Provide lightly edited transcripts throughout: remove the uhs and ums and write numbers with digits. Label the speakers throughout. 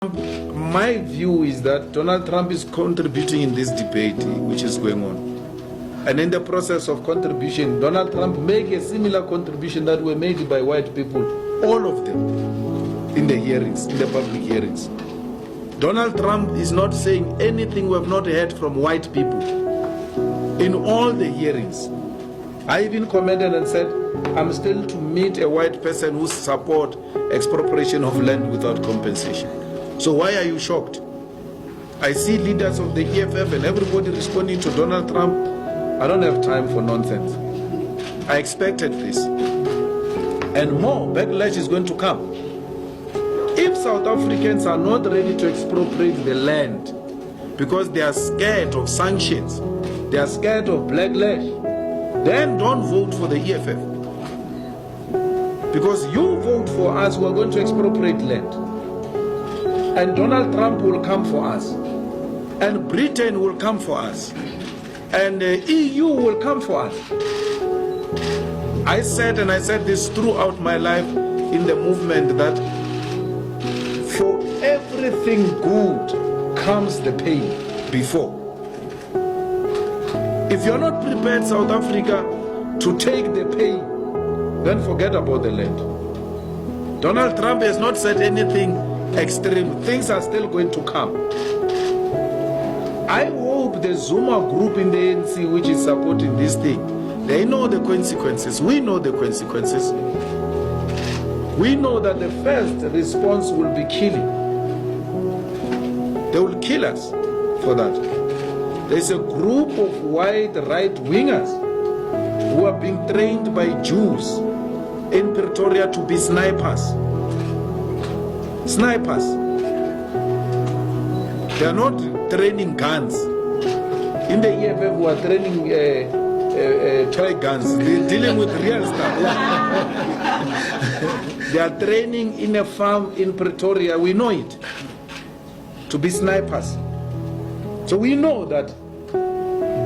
Speaker 1: My view is that Donald Trump is contributing in this debate which is going on. And in the process of contribution, Donald Trump made a similar contribution that were made by white people, all of them, in the hearings, in the public hearings. Donald Trump is not saying anything we have not heard from white people in all the hearings. I even commented and said, I'm still to meet a white person who support expropriation of land without compensation. So why are you shocked? I see leaders of the EFF and everybody responding to Donald Trump. I don't have time for nonsense. I expected this. And more backlash is going to come. If South Africans are not ready to expropriate the land because they are scared of sanctions, they are scared of backlash, then don't vote for the EFF. Because you vote for us, we are going to expropriate land. And Donald Trump will come for us. And Britain will come for us. And the EU will come for us. I said, and I said this throughout my life in the movement, that for everything good comes the pain before. If you're not prepared, South Africa, to take the pain, then forget about the land. Donald Trump has not said anything extreme. Things are still going to come. I hope the Zuma group in the ANC, which is supporting this thing, they know the consequences. We know the consequences. We know that the first response will be killing. They will kill us for that. There's a group of white right-wingers who are being trained by Jews in Pretoria to be snipers. Snipers. They are not training guns. In the EFF, we are training toy guns. They're dealing with real stuff. They are training in a farm in Pretoria. We know it. To be snipers. So we know that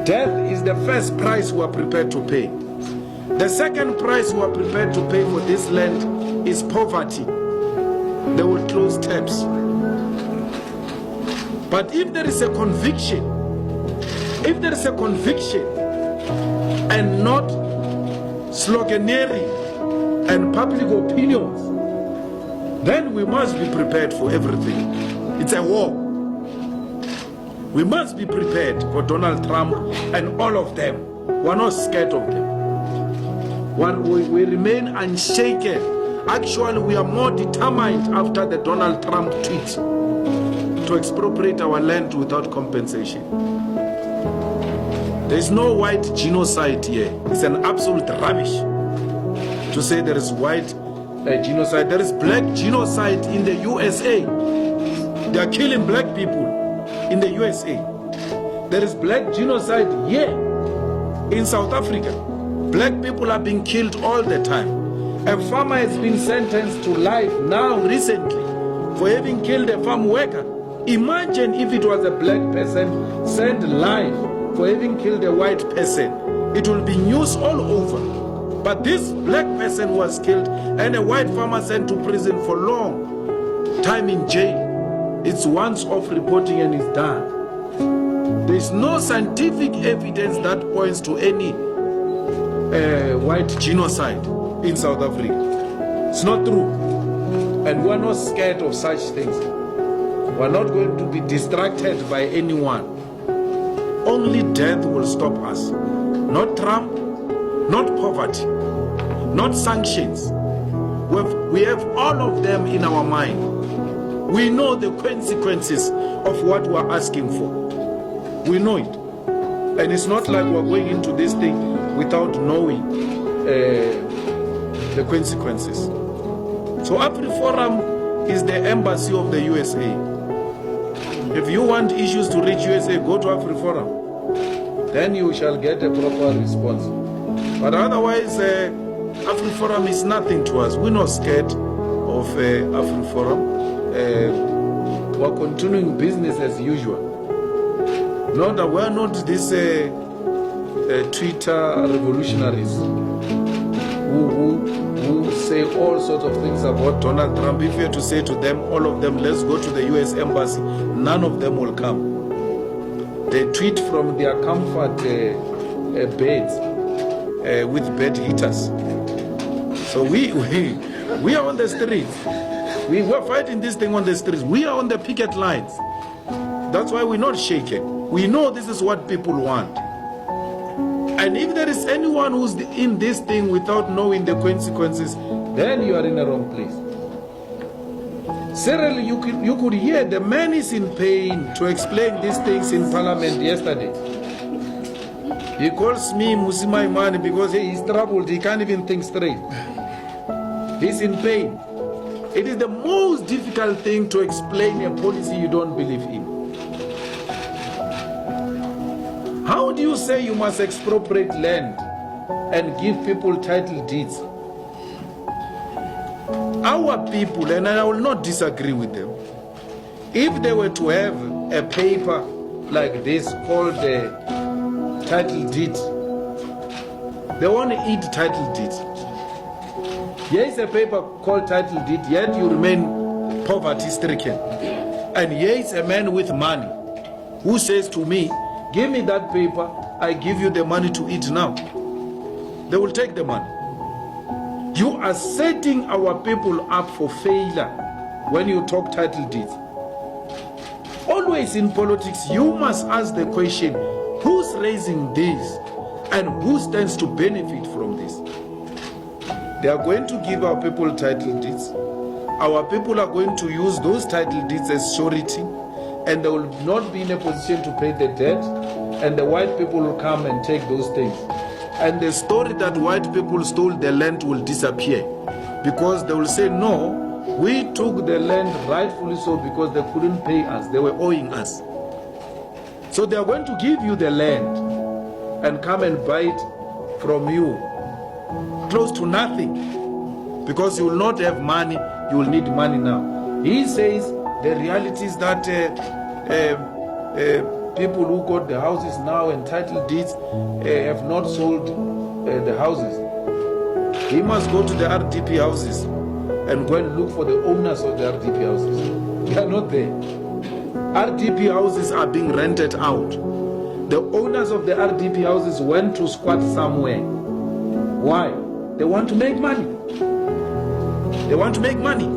Speaker 1: death is the first price we are prepared to pay. The second price we are prepared to pay for this land is poverty. They will close taps. But if there is a conviction, and not sloganeering and public opinions, then we must be prepared for everything. It's a war. We must be prepared for Donald Trump and all of them. We're not scared of them. We remain unshaken. Actually, we are more determined after the Donald Trump tweet to expropriate our land without compensation. There is no white genocide here. It's an absolute rubbish to say there is white genocide. There is black genocide in the USA. They are killing black people in the USA. There is black genocide here in South Africa. Black people are being killed all the time. A farmer has been sentenced to life now recently for having killed a farm worker. Imagine if it was a black person sent life for having killed a white person. It will be news all over. But this black person was killed and a white farmer sent to prison for long time in jail. It's once off reporting and it's done. There is no scientific evidence that points to any white genocide in South Africa. It's not true. And we're not scared of such things. We're not going to be distracted by anyone. Only death will stop us. Not Trump, not poverty, not sanctions. We have all of them in our mind. We know the consequences of what we're asking for. We know it. And it's not like we're going into this thing without knowing the consequences. So AfriForum is the embassy of the USA. If you want issues to reach USA, go to AfriForum. Then you shall get a proper response. But otherwise, AfriForum is nothing to us. We're not scared of AfriForum. We're continuing business as usual. No, that we're not this Twitter revolutionaries who say all sorts of things about Donald Trump. If you were to say to them, all of them, let's go to the US Embassy, none of them will come. They tweet from their comfort beds with bed heaters. So we are on the streets. We're fighting this thing on the streets. We are on the picket lines. That's why we're not shaken. We know this is what people want. And if there is anyone who's in this thing without knowing the consequences, then you are in the wrong place. Cyril, you could hear the man is in pain to explain these things in Parliament yesterday. He calls me Musima Imani because he is troubled. He can't even think straight. He's in pain. It is the most difficult thing to explain a policy you don't believe in. How do you say you must expropriate land and give people title deeds? Our people, and I will not disagree with them, if they were to have a paper like this called the title deed, they want to eat title deed. Here is a paper called title deed, yet you remain poverty stricken. And here is a man with money who says to me, give me that paper, I give you the money to eat now. They will take the money. You are setting our people up for failure when you talk title deeds. Always in politics, you must ask the question, who's raising this and who stands to benefit from this? They are going to give our people title deeds. Our people are going to use those title deeds as surety, and they will not be in a position to pay the debt, and the white people will come and take those things. And the story that white people stole the land will disappear, because they will say, no, we took the land rightfully so because they couldn't pay us, they were owing us. So they are going to give you the land and come and buy it from you close to nothing, because you will not have money, you will need money now. He says the reality is that people who got the houses now and title deeds have not sold the houses. He must go to the RDP houses and go and look for the owners of the RDP houses. They are not there. RDP houses are being rented out. The owners of the RDP houses went to squat somewhere. Why? They want to make money. They want to make money.